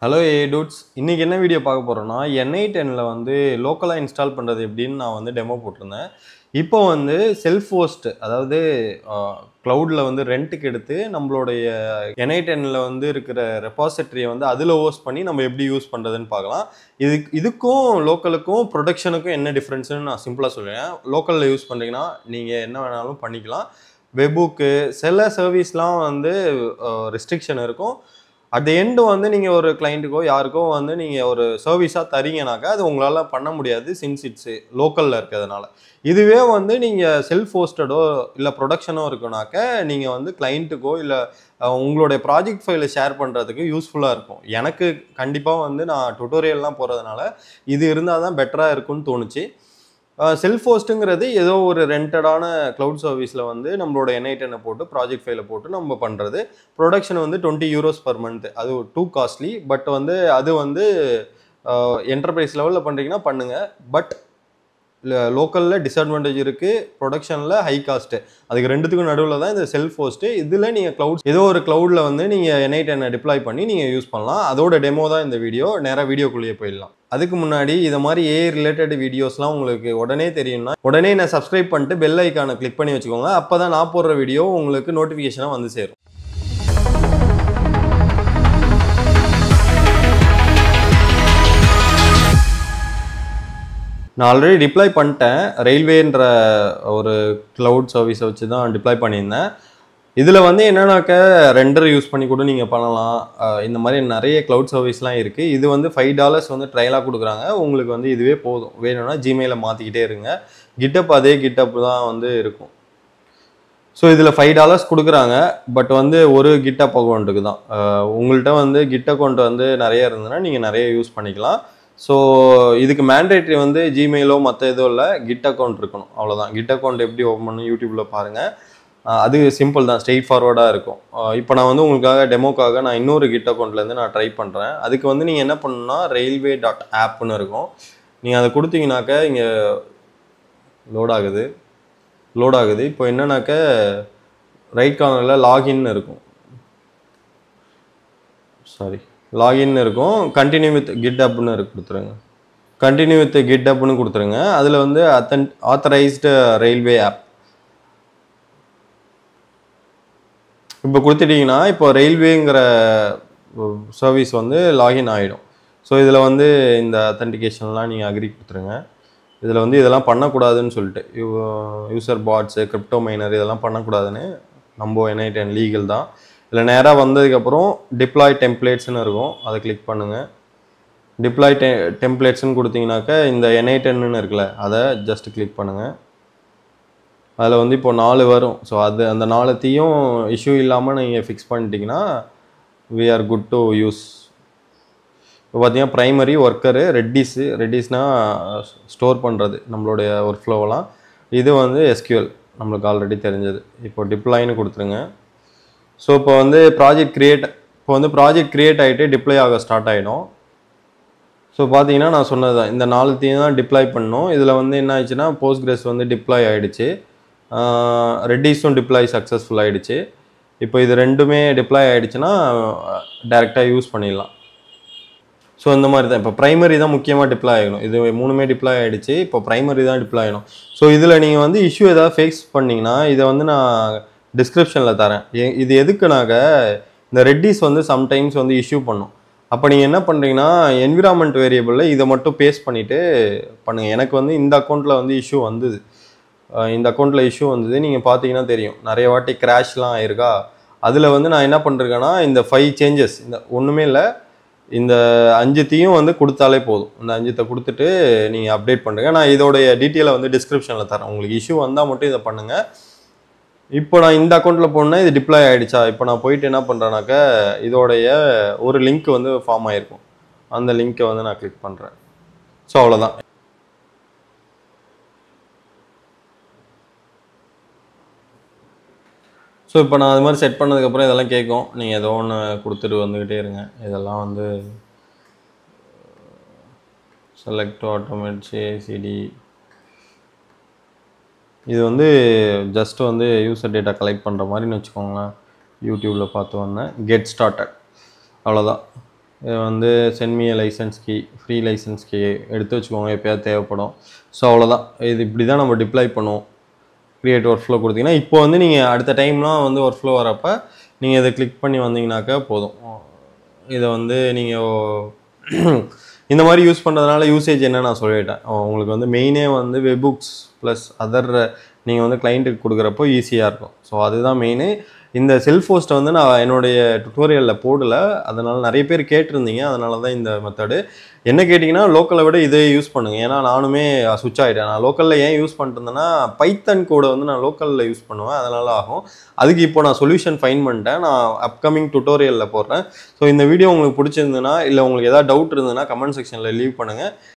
Hello dudes, இன்னைக்கு என்ன video பார்க்க போறோம்னா N8Nல வந்து லோக்கலாக இன்ஸ்டால் பண்ணுறது எப்படின்னு நான் வந்து டெமோ போட்டிருந்தேன். இப்போ வந்து செல்ஃப் ஹோஸ்ட், அதாவது க்ளவுடில் வந்து ரெண்ட்டுக்கு எடுத்து நம்மளுடைய N8Nல வந்து இருக்கிற ரெபாசிட்டரியை வந்து அதில் ஹோஸ்ட் பண்ணி நம்ம எப்படி யூஸ் பண்ணுறதுன்னு பார்க்கலாம். இதுக்கும் லோக்கலுக்கும் ப்ரொடக்ஷனுக்கும் என்ன டிஃப்ரென்ஸ்னு நான் சிம்பிளாக சொல்லுவேன். லோக்கலில் யூஸ் பண்ணுறீங்கன்னா நீங்கள் என்ன வேணாலும் பண்ணிக்கலாம். வெப்புக்கு சில சர்வீஸ்லாம் வந்து ரெஸ்ட்ரிக்ஷன் இருக்கும். அட் த எண்டு வந்து நீங்கள் ஒரு கிளைண்ட்டுக்கோ யாருக்கோ வந்து நீங்கள் ஒரு சர்வீஸாக தரீங்கனாக்கா அது உங்களால் பண்ண முடியாது, சின்ஸ் இட்ஸ் லோக்கலில் இருக்கிறதுனால. இதுவே வந்து நீங்கள் செல்ஃப் ஹோஸ்டடோ இல்லை ப்ரொடக்ஷனோ இருக்குனாக்க நீங்கள் வந்து கிளைண்ட்டுக்கோ இல்லை உங்களுடைய ப்ராஜெக்ட் ஃபைலை ஷேர் பண்ணுறதுக்கு யூஸ்ஃபுல்லாக இருக்கும். எனக்கு கண்டிப்பாக வந்து நான் டுட்டோரியல்லாம் போகிறதுனால இது இருந்தால் தான் பெட்டராக இருக்கும்னு தோணுச்சு. செல்ஃப் ஹோஸ்ட்டுங்கிறது ஏதோ ஒரு ரெண்டடான க்ளவுட் சர்வீஸில் வந்து நம்மளோட N8N போட்டு ப்ராஜெக்ட் ஃபைலை போட்டு நம்ம பண்ணுறது. ப்ரொடக்ஷன் வந்து €20 per month. அது டூ காஸ்ட்லி. பட் வந்து அது வந்து என்டர்பிரைஸ் லெவலில் பண்ணுறீங்கன்னா பண்ணுங்கள். பட் லோக்கலில் டிஸ்அட்வான்டேஜ் இருக்குது, ப்ரொடக்ஷனில் ஹை காஸ்ட்டு. அதுக்கு ரெண்டுத்துக்கும் நடுவில் தான் இந்த செல்ஃப் ஹோஸ்ட்டு. இதில் நீங்கள் ஏதோ ஒரு க்ளவுடில் வந்து நீங்கள் N8N டிப்ளாய் பண்ணி நீங்கள் யூஸ் பண்ணலாம். அதோட டெமோ தான் இந்த வீடியோ. நேராக வீடியோக்குள்ளேயே போயிடலாம். அதுக்கு முன்னாடி இதை மாதிரி AI ரிலேட்டட் வீடியோஸ்லாம் உங்களுக்கு உடனே தெரியும்னா உடனே நான் சப்ஸ்கிரைப் பண்ணிட்டு பெல் ஐக்கானை கிளிக் பண்ணி வச்சுக்கோங்க. அப்போ தான் நான் போடுற வீடியோ உங்களுக்கு நோட்டிஃபிகேஷனாக வந்து சேரும். நான் ஆல்ரெடி டிப்ளாய் பண்ணிட்டேன். ரயில்வேன்ற ஒரு க்ளவுட் சர்வீஸை வச்சு தான் டிப்ளாய் பண்ணியிருந்தேன். இதில் வந்து என்னன்னாக்க ரெண்டர் யூஸ் பண்ணி கூட நீங்கள் பண்ணலாம். இந்த மாதிரி நிறைய க்ளவுட் சர்வீஸ்லாம் இருக்குது. இது வந்து $5 வந்து ட்ரையலாக கொடுக்குறாங்க. உங்களுக்கு வந்து இதுவே போதும். வேணும்னா ஜிமெயிலை மாற்றிக்கிட்டே இருங்க. கிட்டப் அதே கிட்டப் தான் வந்து இருக்கும். ஸோ இதில் $5 கொடுக்குறாங்க. பட் வந்து ஒரு கிட்டப் அக்கௌண்ட்டுக்கு தான். உங்கள்கிட்ட வந்து கிட் அக்கௌண்ட் வந்து நிறைய இருந்ததுன்னா நீங்கள் நிறைய யூஸ் பண்ணிக்கலாம். ஸோ இதுக்கு மேண்டேட்ரி வந்து ஜிமெயிலோ மற்ற எதுவும் இல்லை, கிட் அக்கௌண்ட் இருக்கணும், அவ்வளோதான். கிட் அக்கௌண்ட் எப்படி ஓப்பன் பண்ணணும் யூடியூப்பில் பாருங்கள். அது சிம்பிள் தான், ஸ்ட்ரெயிட் ஃபார்வர்டாக இருக்கும். இப்போ நான் வந்து உங்களுக்காக டெமோக்காக நான் இன்னொரு கிட் அக்கௌண்ட்லேருந்து நான் ட்ரை பண்ணுறேன். அதுக்கு வந்து நீங்கள் என்ன பண்ணணும்னா railway.appன்னு இருக்கும். நீங்கள் அதை கொடுத்தீங்கனாக்க இங்கே லோட் ஆகுது. இப்போ என்னன்னாக்க ரைட் கார்னரில் லாகின் இருக்கும். லாகின் இருக்கும். கண்டினியூ வித் கிட்டப்னு கொடுத்துருங்க. கண்டினியூ வித் கிட்டப்னு கொடுத்துருங்க. அதில் வந்து ஆத்தரைஸ்டு ரயில்வே ஆப் இப்போ கொடுத்துட்டிங்கன்னா இப்போ ரயில்வேங்கிற சர்வீஸ் வந்து லாகின் ஆகிடும். ஸோ இதில் வந்து இந்த அத்தன்டிகேஷன்லாம் நீங்கள் அக்ரி கொடுத்துருங்க. இதில் வந்து இதெல்லாம் பண்ணக்கூடாதுன்னு சொல்லிட்டு யூசர் பாட்ஸு, கிரிப்டோ மைனர் இதெல்லாம் பண்ணக்கூடாதுன்னு நம்ம N8N லீகல் தான். இதில் நேராக வந்ததுக்கப்புறம் டிப்ளாய் டெம்ப்ளேட்ஸ்னு இருக்கும், அதை கிளிக் பண்ணுங்கள். டிப்ளாய் டெம்ப்ளேட்ஸ்னு கொடுத்தீங்கன்னாக்கா இந்த N8Nன்னு இருக்குல்ல, அதை ஜஸ்ட் கிளிக் பண்ணுங்கள். அதில் வந்து இப்போ 4 வரும். ஸோ அந்த 4த்தையும் இஷ்யூ இல்லாமல் நீங்கள் ஃபிக்ஸ் பண்ணிட்டீங்கன்னா we are good to use. இப்போ பார்த்தீங்கன்னா ப்ரைமரி ஒர்க்கரு ரெட்டிஸ்னால் ஸ்டோர் பண்ணுறது நம்மளுடைய ஒர்க் ஃப்ளோவெல்லாம். இது வந்து SQL நம்மளுக்கு ஆல்ரெடி தெரிஞ்சது. இப்போ டிப்ளாய்னு கொடுத்துருங்க. ஸோ இப்போ வந்து ப்ராஜெக்ட் க்ரியேட் ஆகிட்டு டிப்ளை ஆக ஸ்டார்ட் ஆகிடும். ஸோ பார்த்தீங்கன்னா நான் சொன்னது தான், இந்த 4த்தையும் தான் டிப்ளாய் பண்ணணும். இதில் வந்து என்ன ஆயிடுச்சுன்னா போஸ்ட்கிரஸ் வந்து டிப்ளாய் ஆகிடுச்சு, ரெட்டிஸும் டிப்ளாய் சக்ஸஸ்ஃபுல் ஆகிடுச்சு. இப்போ இது ரெண்டுமே டிப்ளாய் ஆகிடுச்சுன்னா டேரெக்டாக யூஸ் பண்ணிடலாம். ஸோ இந்த மாதிரி தான் இப்போ ப்ரைமரி தான் முக்கியமாக டிப்ளாய் ஆகணும். இது 3மே டிப்ளாய் ஆகிடுச்சு. இப்போ ப்ரைமரி தான் டிப்ளாய் ஆகணும். ஸோ இதில் நீங்கள் வந்து இஷ்யூ ஏதாவது ஃபேஸ் பண்ணிங்கன்னா இதை வந்து நான் டிஸ்கிரிப்ஷனில் தரேன். இது எதுக்குனாக்க இந்த ரெட்டிஸ் வந்து சம்டைம்ஸ் வந்து இஷ்யூ பண்ணும். அப்போ நீங்கள் என்ன பண்ணுறீங்கன்னா என்விரான்மெண்ட் வேரியபிளில் இதை மட்டும் பேஸ்ட் பண்ணிவிட்டு பண்ணுங்கள். எனக்கு வந்து இந்த அக்கௌண்ட்டில் வந்து இஷ்யூ வந்தது. நீங்கள் பார்த்தீங்கன்னா தெரியும், நிறைய வாட்டி கிராஷ்லாம் ஆயிருக்கா. அதில் வந்து நான் என்ன பண்ணுறேன்னா இந்த 5 சேஞ்சஸ், இந்த ஒன்றுமே இல்லை, இந்த 5த்தையும் வந்து கொடுத்தாலே போதும். இந்த 5த்தை கொடுத்துட்டு நீங்கள் அப்டேட் பண்ணுங்க. நான் இதோடைய டீட்டெயிலை வந்து டிஸ்கிரிப்ஷனில் தரேன். உங்களுக்கு இஷ்யூ வந்தால் மட்டும் இதை பண்ணுங்கள். இப்போ நான் இந்த அக்கௌண்ட்டில் போனால் இது டிப்ளாய் ஆகிடுச்சா. இப்போ நான் போயிட்டு என்ன பண்ணுறேன்னாக்கா இதோடைய ஒரு லிங்க் வந்து ஃபார்ம் ஆகிருக்கும். அந்த லிங்க்கை வந்து நான் கிளிக் பண்ணுறேன். ஸோ அவ்வளோதான். ஸோ இப்போ நான் அது மாதிரி செட் பண்ணதுக்கப்புறம் இதெல்லாம் கேட்கும். நீங்கள் ஏதோ ஒன்று கொடுத்துட்டு வந்துக்கிட்டே இருங்க. இதெல்லாம் வந்து செலக்ட் ஆட்டோமேட் CICD, இது வந்து ஜஸ்ட் வந்து யூசர் டேட்டா கலெக்ட் பண்ணுற மாதிரின்னு வச்சுக்கோங்களேன். யூடியூப்பில் பார்த்து வந்தேன். கெட் ஸ்டார்டட், அவ்வளோதான். இது வந்து send me license key, free license key எடுத்து வச்சுக்கோங்க, எப்போயாவது தேவைப்படும். ஸோ அவ்வளோதான். இது இப்படி தான் நம்ம டிப்ளாய் பண்ணுவோம். க்ரியேட் ஒர்க் ஃப்ளோ கொடுத்தீங்கன்னா இப்போ வந்து நீங்கள் அடுத்த டைம்லாம் வந்து ஒர்க் ஃப்ளோ வரப்போ நீங்கள் இதை கிளிக் பண்ணி வந்தீங்கன்னாக்கா போதும். இதை வந்து நீங்கள் இந்த மாதிரி யூஸ் பண்ணுறதுனால யூசேஜ் என்ன நான் சொல்லிட்டேன். உங்களுக்கு வந்து மெயினே வந்து வெப்புக்ஸ் ப்ளஸ் அதர் நீங்கள் வந்து கிளைண்ட்டுக்கு கொடுக்குறப்போ ஈஸியாக இருக்கும். ஸோ அதுதான் மெயினு. இந்த செல்ஃப் ஹோஸ்ட்டை வந்து நான் என்னுடைய டுட்டோரியலில் போடலை, அதனால் நிறைய பேர் கேட்டிருந்தீங்க. அதனால தான் இந்த மெத்தடு. என்ன கேட்டிங்கன்னா லோக்கலை விட இதே யூஸ் பண்ணுங்கள். ஏன்னா நானுமே சுவிட்ச் ஆகிட்டேன். நான் லோக்கலில் ஏன் யூஸ் பண்ணிருந்தேன்னா பைத்தன் கோடை வந்து நான் லோக்கலில் யூஸ் பண்ணுவேன், அதனால ஆகும். அதுக்கு இப்போ நான் சொல்யூஷன் ஃபைன் பண்ணிட்டேன். நான் அப்கமிங் டுட்டோரியலில் போடுறேன். ஸோ இந்த வீடியோ உங்களுக்கு பிடிச்சிருந்ததுன்னா இல்லை உங்களுக்கு ஏதாவது டவுட் இருந்ததுன்னா கமெண்ட் செக்ஷனில் லீவ் பண்ணுங்கள்.